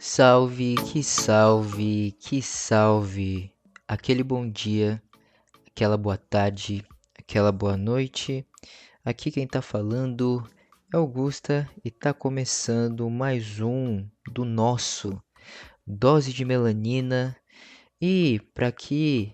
Salve, que salve, que salve. Aquele bom dia, aquela boa tarde, aquela boa noite. Aqui quem tá falando é Augusta e tá começando mais um do nosso Dose de Melanina. E para que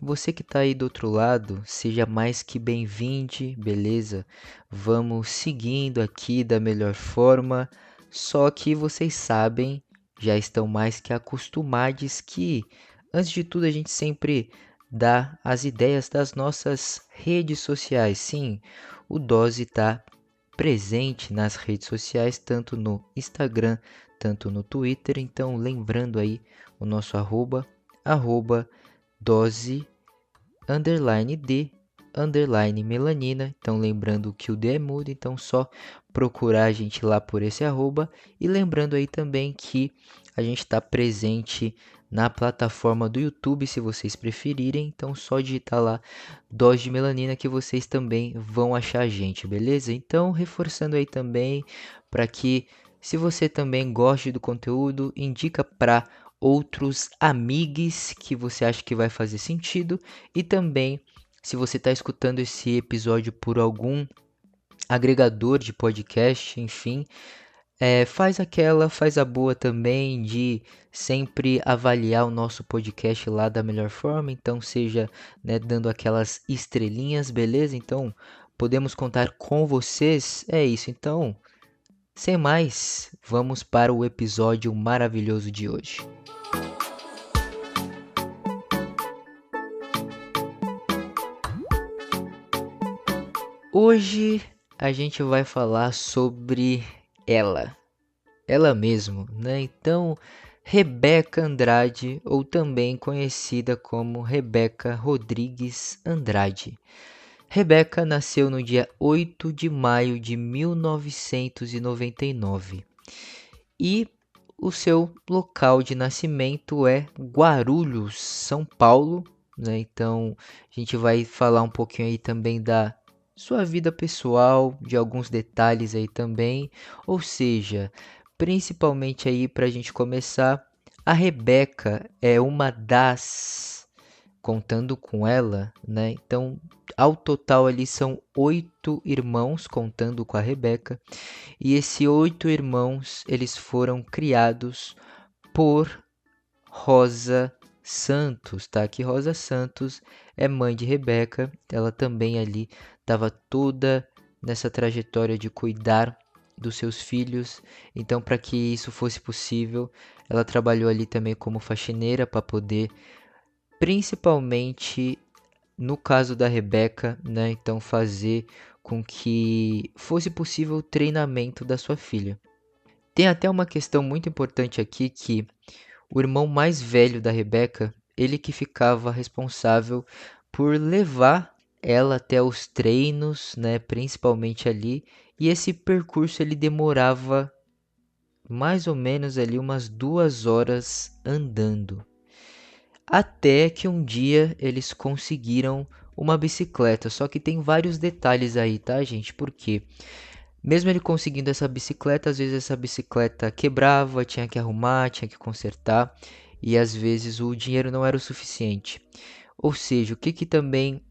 você que tá aí do outro lado seja mais que bem-vinde, beleza? Vamos seguindo aqui da melhor forma. Só que vocês sabem, já estão mais que acostumados que, antes de tudo, a gente sempre dá as ideias das nossas redes sociais. Sim, o Dose está presente nas redes sociais, tanto no Instagram, tanto no Twitter. Então, lembrando aí o nosso arroba dose underline D underline melanina. Então lembrando que o D é mudo, então só procurar a gente lá por esse arroba. E lembrando aí também que a gente está presente na plataforma do YouTube, se vocês preferirem. Então só digitar lá Dose de Melanina que vocês também vão achar a gente, beleza? Então reforçando aí também para que, se você também gosta do conteúdo, indica para outros amigos que você acha que vai fazer sentido. E também, se você está escutando esse episódio por algum agregador de podcast, enfim, faz a boa também de sempre avaliar o nosso podcast lá da melhor forma. Então, seja, né, dando aquelas estrelinhas, beleza? Então, podemos contar com vocês. É isso. Então, sem mais, vamos para o episódio maravilhoso de hoje. Hoje a gente vai falar sobre ela mesmo, né? Então, Rebeca Andrade, ou também conhecida como Rebeca Rodrigues Andrade. Rebeca nasceu no dia 8 de maio de 1999 e o seu local de nascimento é Guarulhos, São Paulo, né? Então, a gente vai falar um pouquinho aí também da sua vida pessoal, de alguns detalhes aí também, ou seja, principalmente aí para a gente começar, a Rebeca é uma das, contando com ela, né? Então, ao total ali são 8 irmãos, contando com a Rebeca, e esses 8 irmãos, eles foram criados por Rosa Santos, tá? Que Rosa Santos é mãe de Rebeca, ela também ali estava toda nessa trajetória de cuidar dos seus filhos. Então, para que isso fosse possível, ela trabalhou ali também como faxineira para poder, principalmente no caso da Rebeca, né? Então, fazer com que fosse possível o treinamento da sua filha. Tem até uma questão muito importante aqui que o irmão mais velho da Rebeca, ele que ficava responsável por levar ela até os treinos, né, principalmente ali, e esse percurso ele demorava mais ou menos ali umas 2 horas andando. Até que um dia eles conseguiram uma bicicleta, só que tem vários detalhes aí, tá, gente? Porque mesmo ele conseguindo essa bicicleta, às vezes essa bicicleta quebrava, tinha que arrumar, tinha que consertar, e às vezes o dinheiro não era o suficiente. Ou seja, o que que também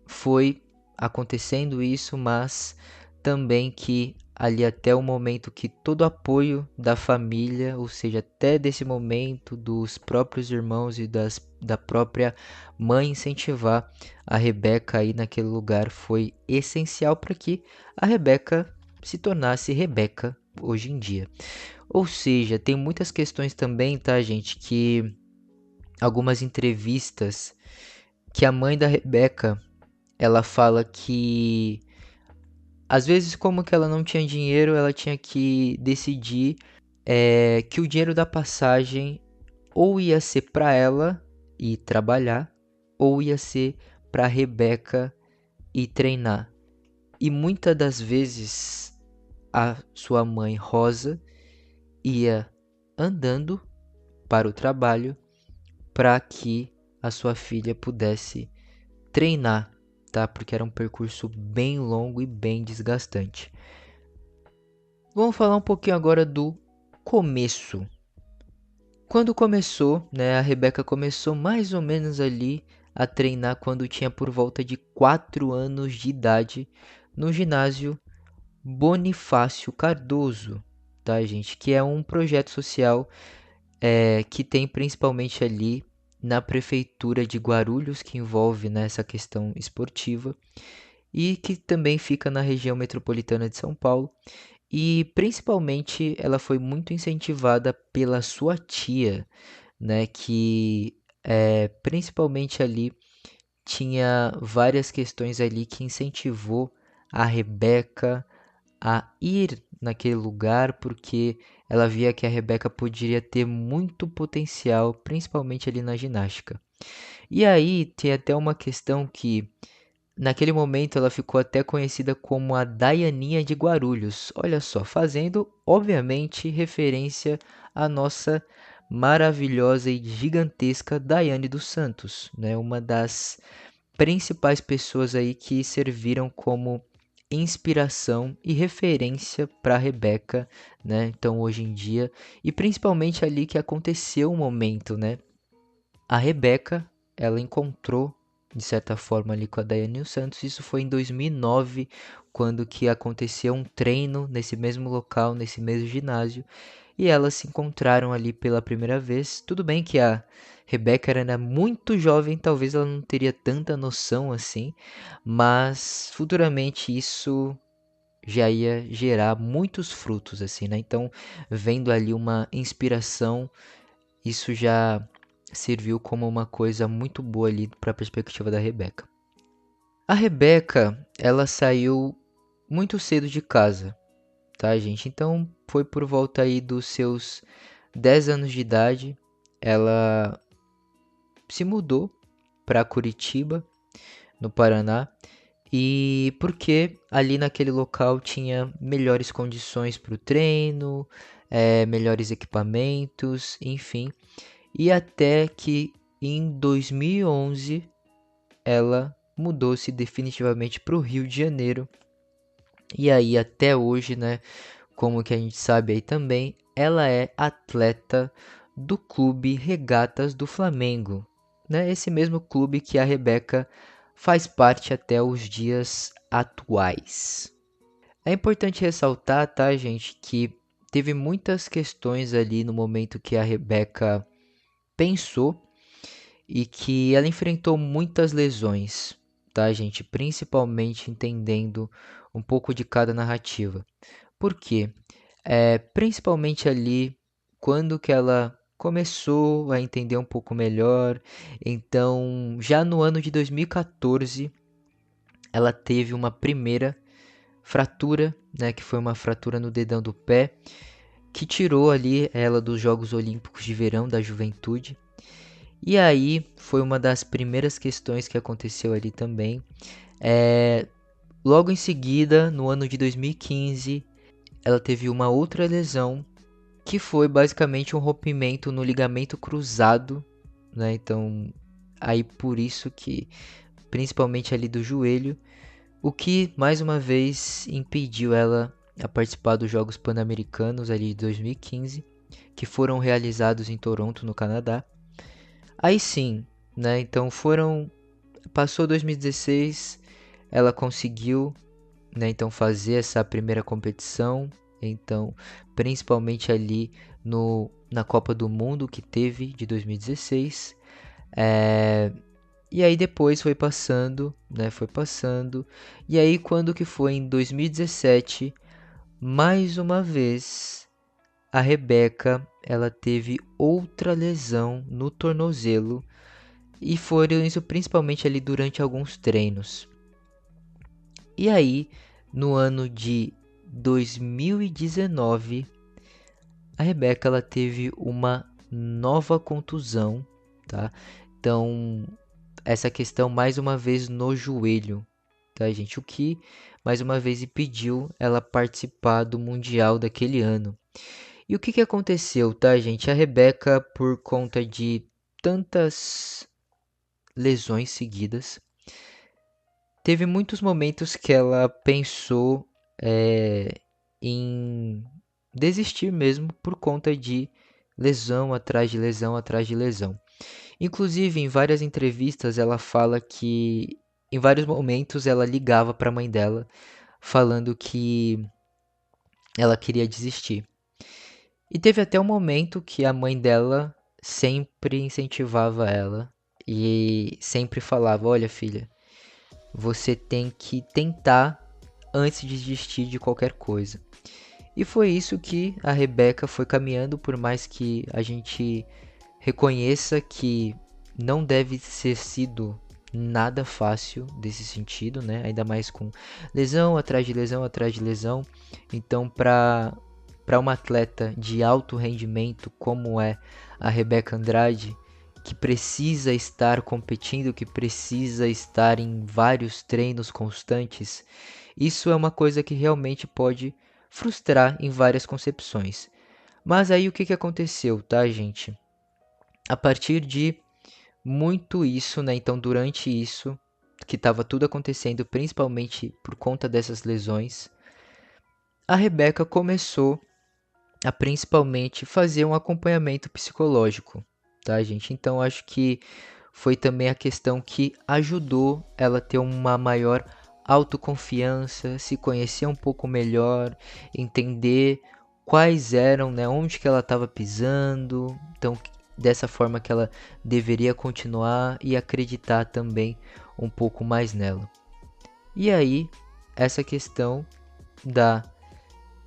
foi acontecendo isso, mas também que ali até o momento que todo o apoio da família, ou seja, até desse momento dos próprios irmãos e da própria mãe incentivar a Rebeca aí naquele lugar foi essencial para que a Rebeca se tornasse Rebeca hoje em dia. Ou seja, tem muitas questões também, tá, gente, que algumas entrevistas que a mãe da Rebeca, ela fala que às vezes como que ela não tinha dinheiro, ela tinha que decidir que o dinheiro da passagem ou ia ser para ela ir trabalhar ou ia ser para Rebeca ir treinar. E muitas das vezes a sua mãe Rosa ia andando para o trabalho para que a sua filha pudesse treinar, tá? Porque era um percurso bem longo e bem desgastante. Vamos falar um pouquinho agora do começo. Quando começou, né, a Rebeca começou mais ou menos ali a treinar quando tinha por volta de 4 anos de idade no ginásio Bonifácio Cardoso, tá, gente? Que é um projeto social que tem principalmente ali na prefeitura de Guarulhos, que envolve, né, essa questão esportiva, e que também fica na região metropolitana de São Paulo. E principalmente ela foi muito incentivada pela sua tia, né, que principalmente ali tinha várias questões ali que incentivou a Rebeca a ir naquele lugar, porque ela via que a Rebeca poderia ter muito potencial, principalmente ali na ginástica. E aí tem até uma questão que naquele momento ela ficou até conhecida como a Daianinha de Guarulhos. Olha só, fazendo obviamente referência à nossa maravilhosa e gigantesca Daiane dos Santos, né? Uma das principais pessoas aí que serviram como inspiração e referência para Rebeca, né? Então hoje em dia, e principalmente ali que aconteceu um momento, né? A Rebeca, ela encontrou de certa forma ali com a Daiane dos Santos. Isso foi em 2009, quando que aconteceu um treino nesse mesmo local, nesse mesmo ginásio, e elas se encontraram ali pela primeira vez. Tudo bem que a Rebeca era ainda muito jovem, talvez ela não teria tanta noção assim, mas futuramente isso já ia gerar muitos frutos assim, né? Então, vendo ali uma inspiração, isso já serviu como uma coisa muito boa ali para a perspectiva da Rebeca. A Rebeca, ela saiu muito cedo de casa, tá, gente? Então, foi por volta aí dos seus 10 anos de idade, ela se mudou para Curitiba, no Paraná, e porque ali naquele local tinha melhores condições para o treino, melhores equipamentos, enfim. E até que em 2011 ela mudou-se definitivamente para o Rio de Janeiro. E aí até hoje, né, como que a gente sabe aí também, ela é atleta do Clube Regatas do Flamengo, né? Esse mesmo clube que a Rebeca faz parte até os dias atuais. É importante ressaltar, tá, gente, que teve muitas questões ali no momento que a Rebeca pensou e que ela enfrentou muitas lesões, tá, gente? Principalmente entendendo um pouco de cada narrativa. Por quê? Principalmente ali quando que ela começou a entender um pouco melhor. Então, já no ano de 2014, ela teve uma primeira fratura, né, que foi uma fratura no dedão do pé, que tirou ali ela dos Jogos Olímpicos de Verão da Juventude. E aí foi uma das primeiras questões que aconteceu ali também. Logo em seguida, no ano de 2015, ela teve uma outra lesão que foi basicamente um rompimento no ligamento cruzado, né? Então, aí por isso que, principalmente ali do joelho, o que mais uma vez impediu ela a participar dos Jogos Pan-Americanos ali de 2015, que foram realizados em Toronto, no Canadá. Aí sim, né? Então passou 2016, ela conseguiu, né, então fazer essa primeira competição, então principalmente ali no na Copa do Mundo que teve de 2016, e aí depois foi passando, né, foi passando, e aí quando que foi em 2017, mais uma vez a Rebeca, ela teve outra lesão no tornozelo, e foram isso principalmente ali durante alguns treinos. E aí, no ano de 2019, a Rebeca ela teve uma nova contusão, tá? Então, essa questão mais uma vez no joelho, tá, gente? O que mais uma vez impediu ela participar do Mundial daquele ano. E o que que aconteceu, tá, gente? A Rebeca, por conta de tantas lesões seguidas, teve muitos momentos que ela pensou em desistir mesmo por conta de lesão atrás de lesão atrás de lesão. Inclusive, em várias entrevistas, ela fala que em vários momentos ela ligava para a mãe dela, falando que ela queria desistir. E teve até um momento que a mãe dela sempre incentivava ela e sempre falava: Olha, filha, você tem que tentar antes de desistir de qualquer coisa. E foi isso que a Rebeca foi caminhando, por mais que a gente reconheça que não deve ser sido nada fácil desse sentido, né? Ainda mais com lesão atrás de lesão atrás de lesão. Então, para uma atleta de alto rendimento como é a Rebeca Andrade, que precisa estar competindo, que precisa estar em vários treinos constantes, isso é uma coisa que realmente pode frustrar em várias concepções. Mas aí o que aconteceu, tá, gente? A partir de muito isso, né? Então, durante isso, que estava tudo acontecendo, principalmente por conta dessas lesões, a Rebeca começou a principalmente fazer um acompanhamento psicológico, tá, gente? Então, acho que foi também a questão que ajudou ela a ter uma maior autoconfiança, se conhecer um pouco melhor, entender quais eram, né, onde que ela estava pisando, então dessa forma que ela deveria continuar e acreditar também um pouco mais nela. E aí, essa questão da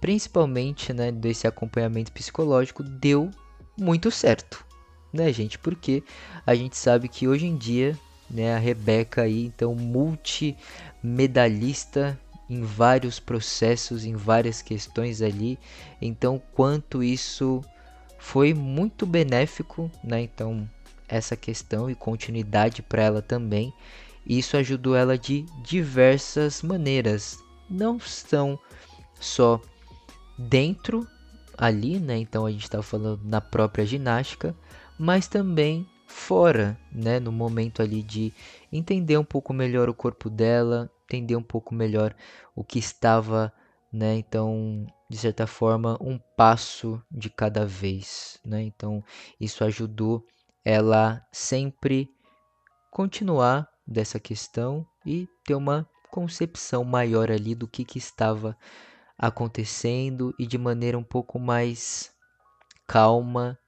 principalmente, né, desse acompanhamento psicológico deu muito certo, né, gente? Porque a gente sabe que hoje em dia, né, a Rebeca aí, então multimedalhista em vários processos, em várias questões ali, então quanto isso foi muito benéfico, né? Então essa questão e continuidade para ela também, isso ajudou ela de diversas maneiras. Não são só dentro ali, né? Então a gente está falando na própria ginástica, mas também fora, né? No momento ali de entender um pouco melhor o corpo dela, entender um pouco melhor o que estava, né? Então, de certa forma, um passo de cada vez, né? Então, isso ajudou ela sempre continuar dessa questão e ter uma concepção maior ali do que estava acontecendo e de maneira um pouco mais calma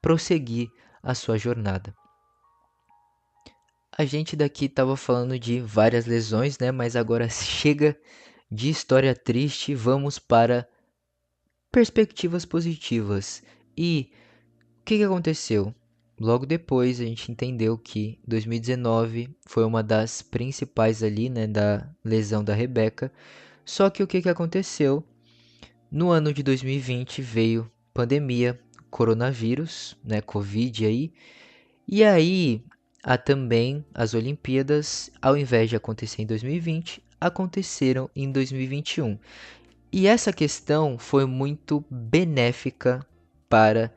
prosseguir a sua jornada. A gente daqui estava falando de várias lesões, né? Mas agora chega de história triste, vamos para perspectivas positivas. E o que aconteceu? Logo depois a gente entendeu que 2019 foi uma das principais ali, né, da lesão da Rebeca. Só que o que aconteceu? No ano de 2020 veio pandemia, coronavírus, né, Covid aí, e aí há também as Olimpíadas, ao invés de acontecer em 2020, aconteceram em 2021. E essa questão foi muito benéfica para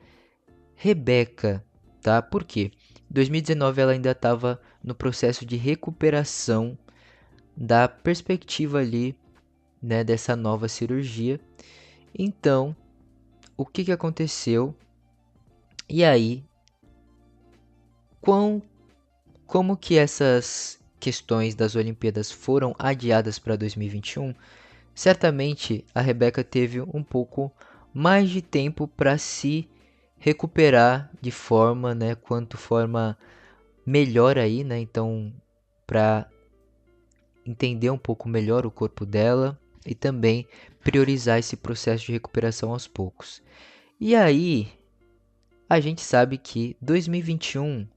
Rebeca, tá? Por quê? Em 2019 ela ainda estava no processo de recuperação da perspectiva ali, né, dessa nova cirurgia. Então, o que aconteceu? E aí, quão, como que essas questões das Olimpíadas foram adiadas para 2021? Certamente a Rebeca teve um pouco mais de tempo para se recuperar de forma, né, quanto forma melhor aí, né? Então, para entender um pouco melhor o corpo dela e também priorizar esse processo de recuperação aos poucos. E aí, a gente sabe que 2021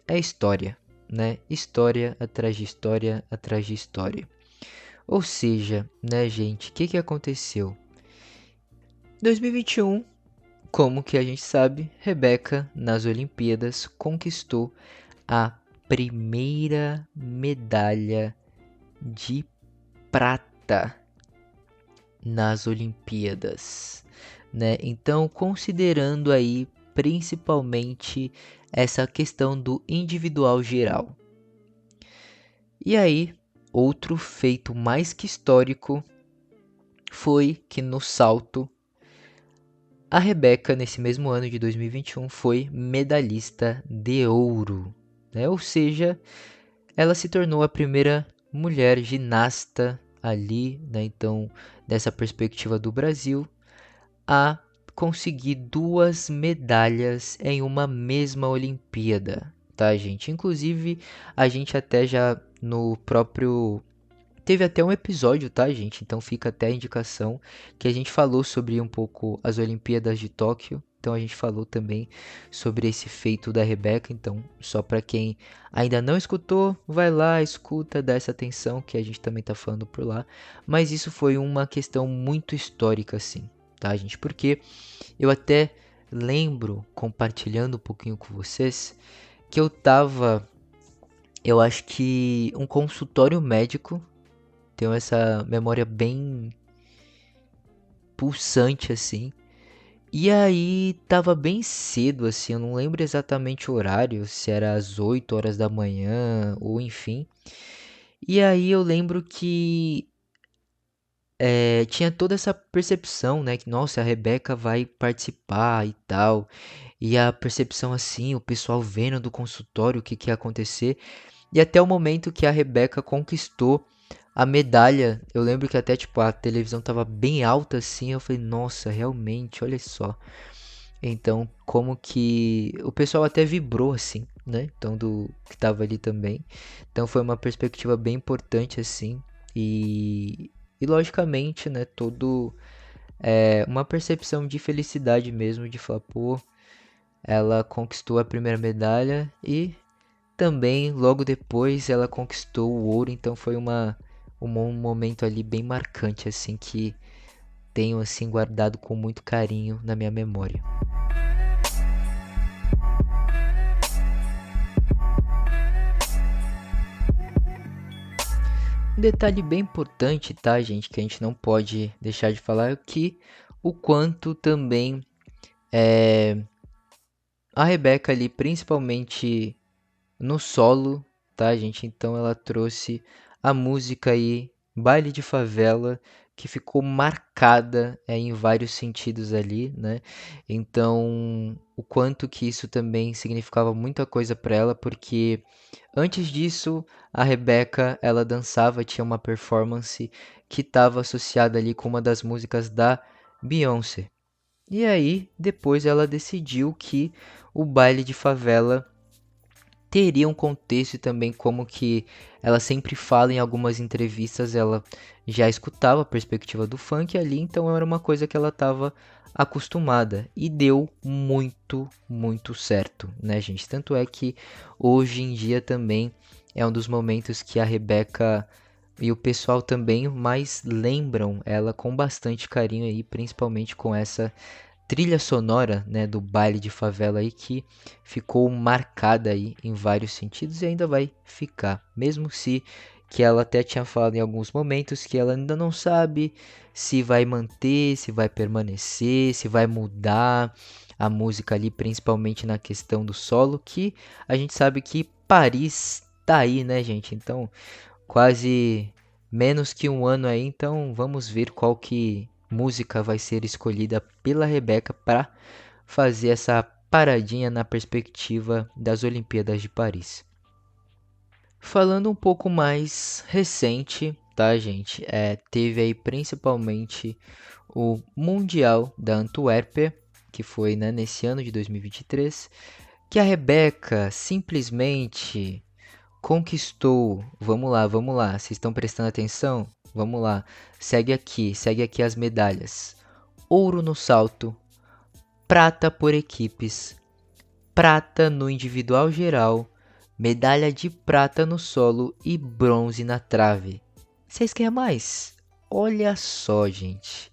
é história, né? História atrás de história atrás de história. Ou seja, né, gente, o que aconteceu? 2021, como que a gente sabe, Rebeca nas Olimpíadas conquistou a primeira medalha de prata nas Olimpíadas, né? Então, considerando aí principalmente essa questão do individual geral. E aí, outro feito mais que histórico foi que no salto A Rebeca, nesse mesmo ano de 2021, foi medalhista de ouro, né? Ou seja, ela se tornou a primeira mulher ginasta ali, né? Então, dessa perspectiva do Brasil, a conseguir duas medalhas em uma mesma Olimpíada, tá, gente? Inclusive, a gente até já no próprio teve até um episódio, tá, gente? Então fica até a indicação que a gente falou sobre um pouco as Olimpíadas de Tóquio. Então a gente falou também sobre esse feito da Rebeca. Então, só para quem ainda não escutou, vai lá, escuta, dá essa atenção que a gente também tá falando por lá. Mas isso foi uma questão muito histórica, assim, tá, gente? Porque eu até lembro, compartilhando um pouquinho com vocês, que eu acho que um consultório médico. Tenho essa memória bem pulsante assim. E aí tava bem cedo assim, eu não lembro exatamente o horário, se era às 8 horas da manhã ou enfim. E aí eu lembro que tinha toda essa percepção, né, que nossa, a Rebeca vai participar e tal. E a percepção assim, o pessoal vendo do consultório o que que ia acontecer. E até o momento que a Rebeca conquistou a medalha, eu lembro que até tipo a televisão tava bem alta assim, eu falei, nossa, realmente, olha só. Então, como que o pessoal até vibrou assim, né? Então do que tava ali também. Então foi uma perspectiva bem importante assim e logicamente, né, todo uma percepção de felicidade mesmo de falar, pô, ela conquistou a primeira medalha e também, logo depois, ela conquistou o ouro, então foi um momento ali bem marcante, assim, que tenho, assim, guardado com muito carinho na minha memória. Um detalhe bem importante, tá, gente, que a gente não pode deixar de falar é que o quanto também a Rebeca ali, principalmente no solo, tá, gente? Então ela trouxe a música aí, Baile de Favela, que ficou marcada em vários sentidos ali, né? Então, o quanto que isso também significava muita coisa para ela, porque antes disso, a Rebeca, ela dançava, tinha uma performance que estava associada ali com uma das músicas da Beyoncé. E aí, depois ela decidiu que o baile de favela teria um contexto e também como que ela sempre fala em algumas entrevistas, ela já escutava a perspectiva do funk ali, então era uma coisa que ela estava acostumada e deu muito, muito certo, né, gente? Tanto é que hoje em dia também é um dos momentos que a Rebeca e o pessoal também mais lembram ela com bastante carinho aí, principalmente com essa trilha sonora, né, do baile de favela aí que ficou marcada aí em vários sentidos e ainda vai ficar, mesmo se que ela até tinha falado em alguns momentos que ela ainda não sabe se vai manter, se vai permanecer, se vai mudar a música ali, principalmente na questão do solo, que a gente sabe que Paris tá aí, né, gente? Então, quase menos que um ano aí, então vamos ver qual que música vai ser escolhida pela Rebeca para fazer essa paradinha na perspectiva das Olimpíadas de Paris. Falando um pouco mais recente, tá, gente? Teve aí principalmente o Mundial da Antuérpia, que foi, né, nesse ano de 2023, que a Rebeca simplesmente conquistou. Vamos lá. Vocês estão prestando atenção? Vamos lá. Segue aqui as medalhas. Ouro no salto, prata por equipes, prata no individual geral, medalha de prata no solo e bronze na trave. Vocês querem mais? Olha só, gente.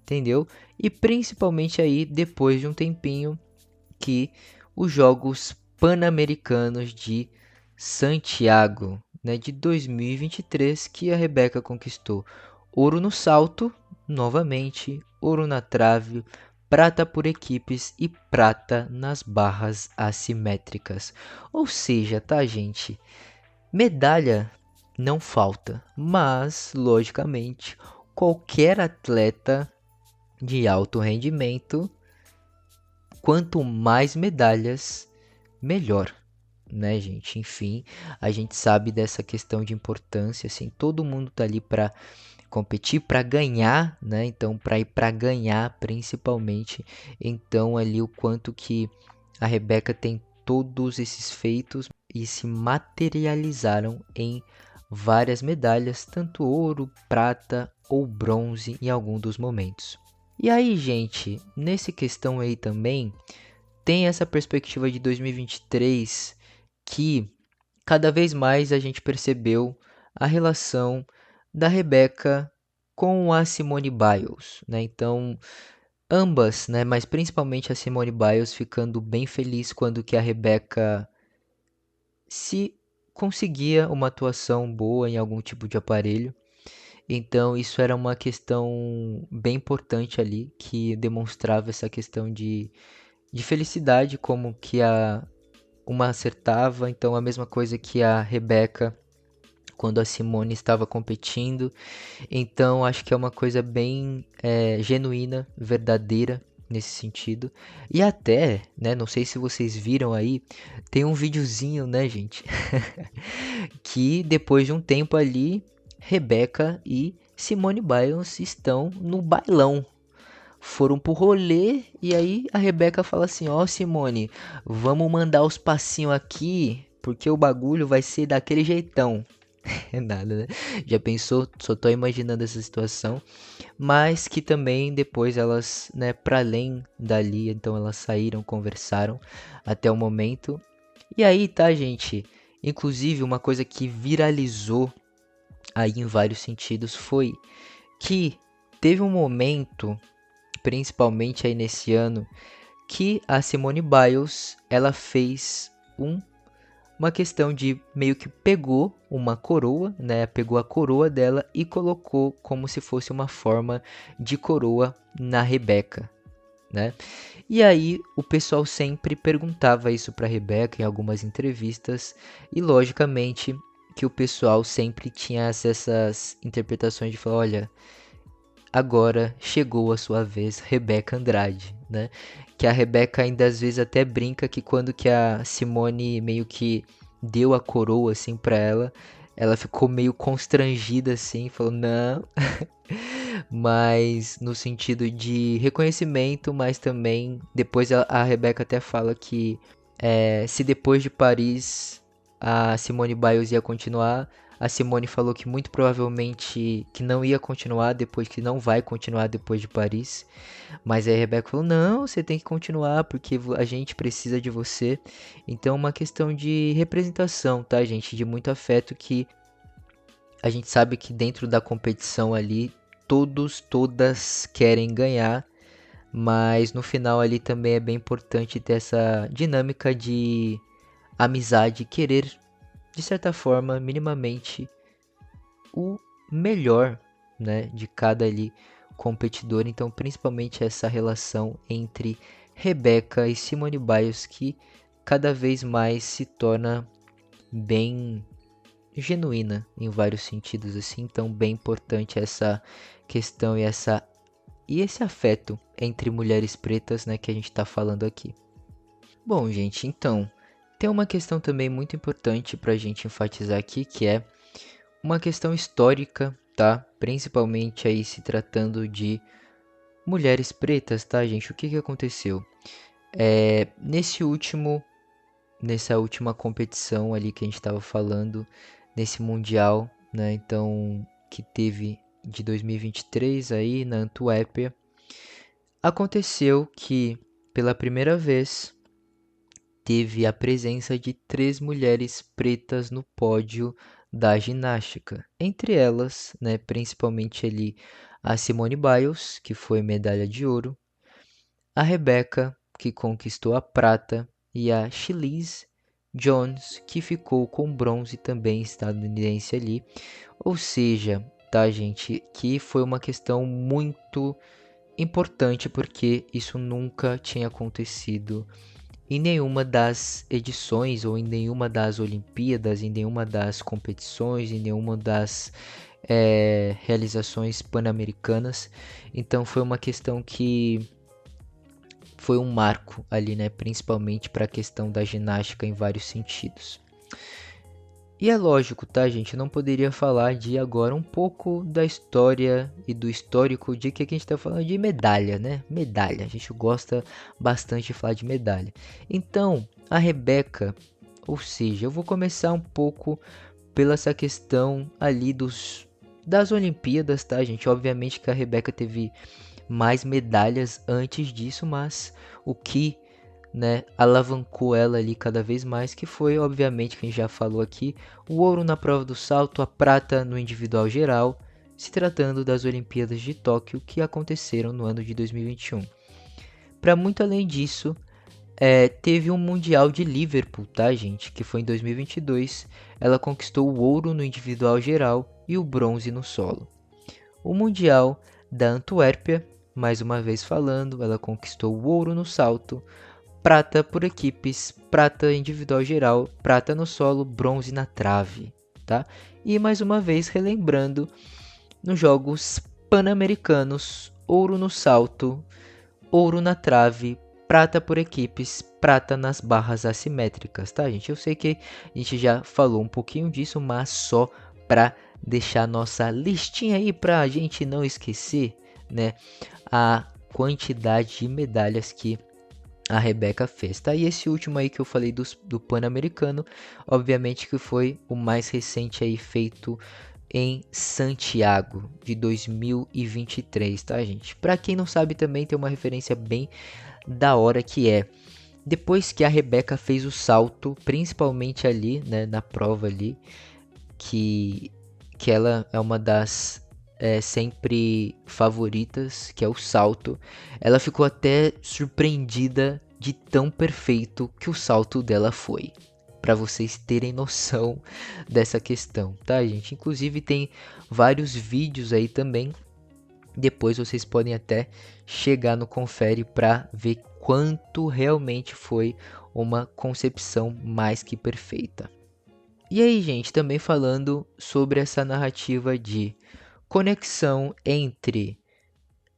Entendeu? E principalmente aí depois de um tempinho que os Jogos Pan-Americanos de Santiago, né, de 2023, que a Rebeca conquistou ouro no salto, novamente, ouro na trave, prata por equipes e prata nas barras assimétricas. Ou seja, tá, gente? Medalha não falta, mas, logicamente, qualquer atleta de alto rendimento quanto mais medalhas, melhor, né, gente? Enfim, a gente sabe dessa questão de importância, assim, todo mundo tá ali para competir, para ganhar, né? Então, para ir para ganhar, principalmente. Então, ali o quanto que a Rebeca tem todos esses feitos e se materializaram em várias medalhas, tanto ouro, prata ou bronze em algum dos momentos. E aí, gente, nesse questão aí também tem essa perspectiva de 2023 que cada vez mais a gente percebeu a relação da Rebeca com a Simone Biles, né? Então, ambas, né, mas principalmente a Simone Biles ficando bem feliz quando que a Rebeca se conseguia uma atuação boa em algum tipo de aparelho. Então, isso era uma questão bem importante ali, que demonstrava essa questão de felicidade, como que uma acertava, então a mesma coisa que a Rebeca quando a Simone estava competindo. Então acho que é uma coisa bem genuína, verdadeira nesse sentido. E até, né, não sei se vocês viram aí, tem um videozinho, né, gente, que depois de um tempo ali, Rebeca e Simone Biles estão no bailão. Foram pro rolê e aí a Rebeca fala assim: Ó, Simone, vamos mandar os passinhos aqui, porque o bagulho vai ser daquele jeitão. É nada, né? Já pensou? Só tô imaginando essa situação. Mas que também depois elas, né, para além dali, então elas saíram, conversaram até o momento. E aí, tá, gente? Inclusive, uma coisa que viralizou aí em vários sentidos foi que teve um momento, principalmente aí nesse ano, que a Simone Biles, ela fez uma questão de meio que pegou uma coroa, né? Pegou a coroa dela e colocou como se fosse uma forma de coroa na Rebeca, né? E aí o pessoal sempre perguntava isso para Rebeca em algumas entrevistas e logicamente que o pessoal sempre tinha essas interpretações de falar, olha, agora chegou a sua vez, Rebeca Andrade, né? Que a Rebeca ainda às vezes até brinca que quando que a Simone meio que deu a coroa assim para ela, ela ficou meio constrangida assim, falou não, mas no sentido de reconhecimento, mas também depois a Rebeca até fala que se depois de Paris a Simone Biles ia continuar, a Simone falou que muito provavelmente que não ia continuar depois, que não vai continuar depois de Paris. Mas aí a Rebeca falou, não, você tem que continuar porque a gente precisa de você. Então é uma questão de representação, tá, gente? De muito afeto que a gente sabe que dentro da competição ali, todas querem ganhar. Mas no final ali também é bem importante ter essa dinâmica de amizade, querer, de certa forma, minimamente o melhor, né, de cada ali competidor. Então, principalmente essa relação entre Rebeca e Simone Biles que cada vez mais se torna bem genuína em vários sentidos assim. Então, bem importante essa questão e esse afeto entre mulheres pretas, né, que a gente está falando aqui. Bom, gente, então tem uma questão também muito importante para a gente enfatizar aqui, que é uma questão histórica, tá? Principalmente aí se tratando de mulheres pretas, tá, gente? O que que aconteceu? Nessa última competição ali que a gente estava falando, nesse mundial, né? Então, que teve de 2023 aí na Antuérpia, aconteceu que pela primeira vez teve a presença de 3 mulheres pretas no pódio da ginástica. Entre elas, né, principalmente ali a Simone Biles, que foi medalha de ouro, a Rebecca, que conquistou a prata, e a Shilize Jones, que ficou com bronze também estadunidense ali. Ou seja, tá, gente, que foi uma questão muito importante porque isso nunca tinha acontecido em nenhuma das edições ou em nenhuma das Olimpíadas, em nenhuma das competições, em nenhuma das realizações pan-americanas. Então foi uma questão que foi um marco ali, né? Principalmente para a questão da ginástica em vários sentidos. E é lógico, tá, gente? Eu não poderia falar de agora um pouco da história e do histórico de que a gente está falando de medalha, né? Medalha. A gente gosta bastante de falar de medalha. Então, a Rebeca, ou seja, eu vou começar um pouco pela essa questão ali das Olimpíadas, tá, gente? Obviamente que a Rebeca teve mais medalhas antes disso, mas o que, né, alavancou ela ali cada vez mais, que foi, obviamente, que a gente já falou aqui, o ouro na prova do salto, a prata no individual geral, se tratando das Olimpíadas de Tóquio que aconteceram no ano de 2021. Para muito além disso, teve um Mundial de Liverpool, tá, gente? Que foi em 2022. Ela conquistou o ouro no individual geral e o bronze no solo. O Mundial da Antuérpia, mais uma vez falando, ela conquistou o ouro no salto, prata por equipes, prata individual geral, prata no solo, bronze na trave, tá? E mais uma vez relembrando, nos Jogos Pan-Americanos, ouro no salto, ouro na trave, prata por equipes, prata nas barras assimétricas, tá, gente? Eu sei que a gente já falou um pouquinho disso, mas só para deixar nossa listinha aí para a gente não esquecer, né, a quantidade de medalhas que a Rebeca fez, tá? E esse último aí que eu falei do Pan-Americano, obviamente que foi o mais recente aí feito em Santiago de 2023, tá, gente? Para quem não sabe também tem uma referência bem da hora que é depois que a Rebeca fez o salto, principalmente ali, né, na prova ali, que que ela é uma das sempre favoritas, que é o salto. Ela ficou até surpreendida de tão perfeito que o salto dela foi. Para vocês terem noção dessa questão, tá, gente? Inclusive tem vários vídeos aí também. Depois vocês podem até chegar no confere para ver quanto realmente foi uma concepção mais que perfeita. E aí, gente, também falando sobre essa narrativa de conexão entre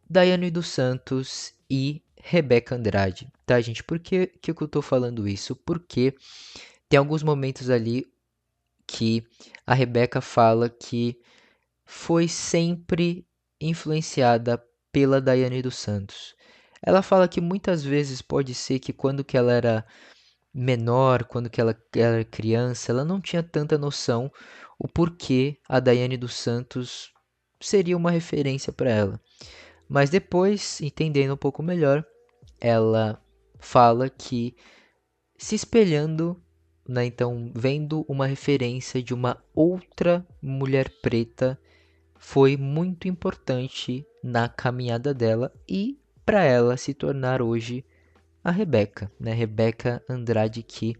Daiane dos Santos e Rebeca Andrade, tá, gente? Por que eu tô falando isso? Porque tem alguns momentos ali que a Rebeca fala que foi sempre influenciada pela Daiane dos Santos. Ela fala que muitas vezes pode ser que quando que ela era menor, quando que ela era criança, ela não tinha tanta noção o porquê a Daiane dos Santos seria uma referência para ela. Mas depois, entendendo um pouco melhor, ela fala que se espelhando, né, então vendo uma referência de uma outra mulher preta foi muito importante na caminhada dela e para ela se tornar hoje a Rebeca, né? Rebeca Andrade que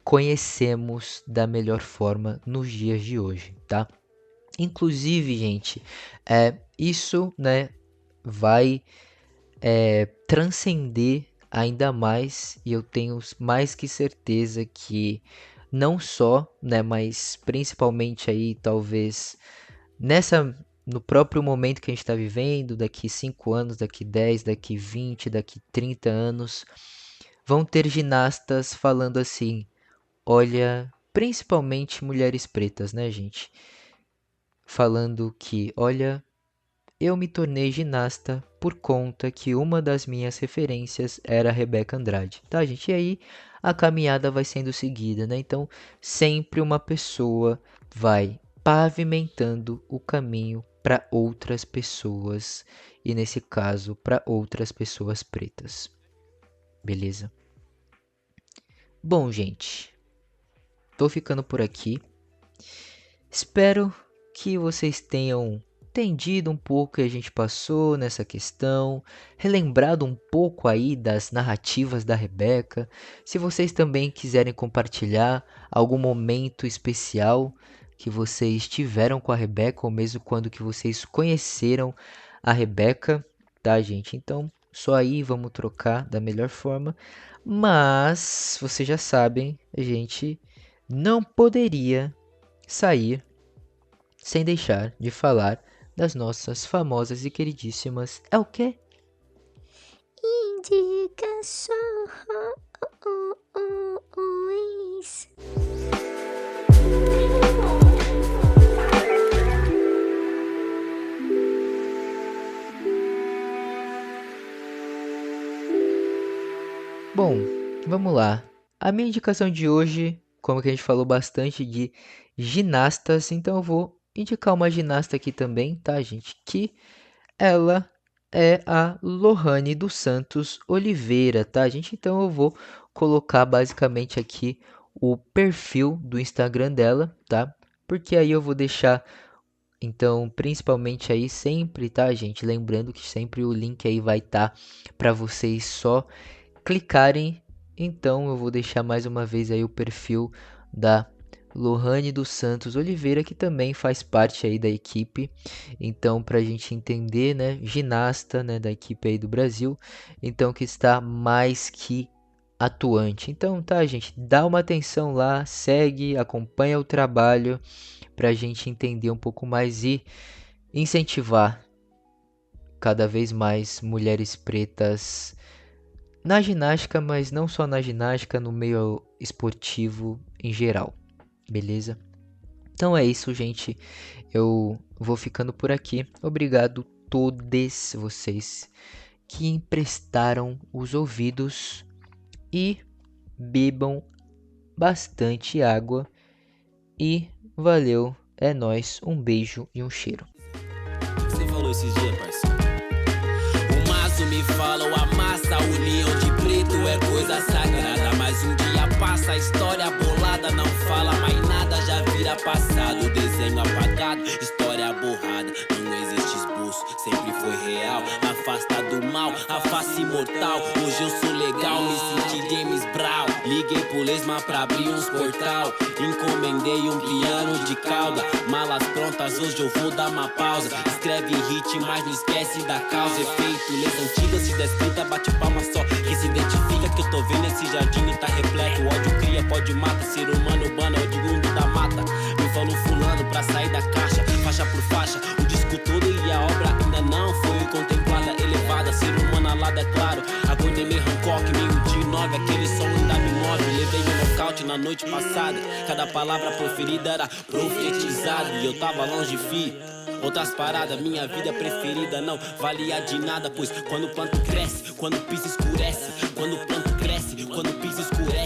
conhecemos da melhor forma nos dias de hoje, tá? Inclusive, gente, isso, né, vai transcender ainda mais e eu tenho mais que certeza que não só, né, mas principalmente aí talvez no próprio momento que a gente está vivendo, daqui 5 anos, daqui 10, daqui 20, daqui 30 anos, vão ter ginastas falando assim, olha, principalmente mulheres pretas, né, gente? Falando que, olha, eu me tornei ginasta por conta que uma das minhas referências era a Rebeca Andrade, tá, gente? E aí a caminhada vai sendo seguida, né? Então, sempre uma pessoa vai pavimentando o caminho para outras pessoas, e nesse caso, para outras pessoas pretas. Beleza? Bom, gente, tô ficando por aqui. Espero que vocês tenham entendido um pouco que a gente passou nessa questão, relembrado um pouco aí das narrativas da Rebeca. Se vocês também quiserem compartilhar algum momento especial que vocês tiveram com a Rebeca, ou mesmo quando que vocês conheceram a Rebeca, tá, gente? Então, só aí vamos trocar da melhor forma. Mas vocês já sabem, a gente não poderia sair sem deixar de falar das nossas famosas e queridíssimas. É o quê? Indicações corações. Bom, vamos lá. A minha indicação de hoje, como que a gente falou bastante de ginastas, então eu vou indicar uma ginasta aqui também, tá, gente? Que ela é a Lohane dos Santos Oliveira, tá, gente? Então eu vou colocar basicamente aqui o perfil do Instagram dela, tá? Porque aí eu vou deixar, então, principalmente aí sempre, tá, gente? Lembrando que sempre o link aí vai estar para vocês só clicarem. Então eu vou deixar mais uma vez aí o perfil da Lohane dos Santos Oliveira, que também faz parte aí da equipe. Então, para a gente entender, né, ginasta, né, da equipe aí do Brasil, então que está mais que atuante. Então, tá, gente, dá uma atenção lá, segue, acompanha o trabalho para a gente entender um pouco mais e incentivar cada vez mais mulheres pretas na ginástica, mas não só na ginástica, no meio esportivo em geral, beleza? Então é isso, gente. Eu vou ficando por aqui. Obrigado todos vocês que emprestaram os ouvidos e bebam bastante água. E valeu, é nóis, um beijo e um cheiro. Você falou esses dias, parceiro. O maço me fala, o amassa, a união de preto é coisa sagrada. Mas um dia passa, a história bolada não fala mais nada, já vira passado. Desenho apagado, história borrada, não existe esboço, sempre foi real. Afasta do mal, a face imortal. Hoje eu sou legal, me senti James Brown. Liguei pro Lesma pra abrir uns portal. Encomendei um piano de cauda. Malas prontas, hoje eu vou dar uma pausa. Escreve hit, mas não esquece da causa. Efeito, leis antigas, se descrita, bate palma só. Quem se identifica que eu tô vendo esse jardim tá repleto. O ódio cria, pode mata, ser humano urbano, oriundo da mata. Me falou fulano pra sair da caixa, faixa por faixa. O disco todo e a obra ainda não foi contemplada, elevada. Ser humano alado, é claro. Acordei meio Hancock, meio de 9, aquele som ainda me move. Levei um nocaute na noite passada. Cada palavra proferida era profetizada e eu tava longe, fi. Outras paradas, minha vida preferida não valia de nada, pois quando o planto cresce, quando o piso escurece, quando o planto cresce, quando o piso escurece.